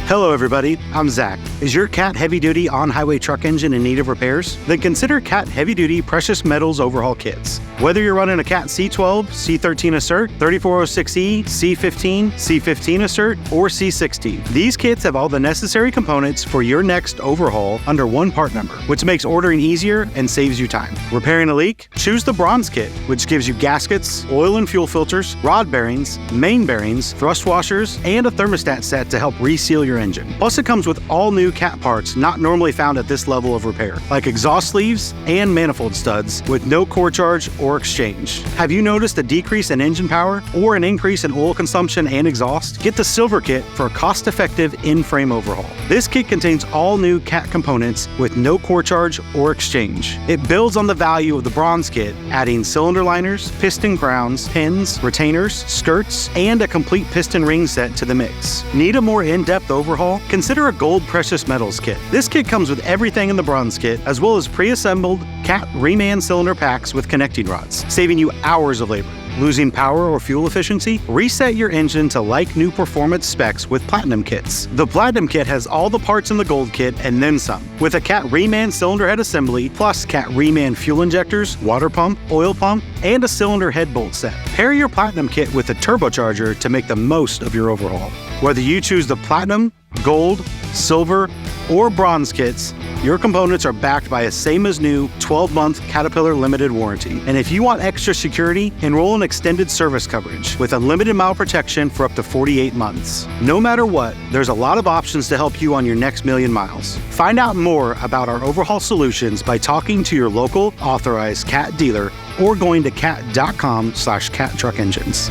Hello everybody, I'm Zach. Is your CAT heavy-duty on-highway truck engine in need of repairs? Then consider CAT heavy-duty precious metals overhaul kits. Whether you're running a CAT C12, C13 Assert, 3406E, C15, C15 Assert, or C60, these kits have all the necessary components for your next overhaul under one part number, which makes ordering easier and saves you time. Repairing a leak? Choose the Bronze Kit, which gives you gaskets, oil and fuel filters, rod bearings, main bearings, thrust washers, and a thermostat set to help reseal your engine. Plus, it comes with all new CAT parts not normally found at this level of repair, like exhaust sleeves and manifold studs with no core charge or exchange. Have you noticed a decrease in engine power or an increase in oil consumption and exhaust? Get the Silver Kit for a cost-effective in-frame overhaul. This kit contains all new CAT components with no core charge or exchange. It builds on the value of the Bronze Kit, adding cylinder liners, piston crowns, pins, retainers, skirts, and a complete piston ring set to the mix. Need a more in-depth overhaul? Consider a Gold Precious Metals Kit. This kit comes with everything in the Bronze Kit, as well as pre-assembled CAT reman cylinder packs with connecting rods, saving you hours of labor. Losing power or fuel efficiency? Reset your engine to like-new performance specs with Platinum Kits. The Platinum Kit has all the parts in the Gold Kit and then some, with a CAT reman cylinder head assembly, plus CAT reman fuel injectors, water pump, oil pump, and a cylinder head bolt set. Pair your Platinum Kit with a turbocharger to make the most of your overhaul. Whether you choose the Platinum, Gold, Silver, or Bronze kits, your components are backed by a same-as-new 12-month Caterpillar limited warranty. And if you want extra security, enroll in extended service coverage with unlimited mile protection for up to 48 months. No matter what, there's a lot of options to help you on your next million miles. Find out more about our overhaul solutions by talking to your local authorized CAT dealer or going to cat.com/CAT truck engines.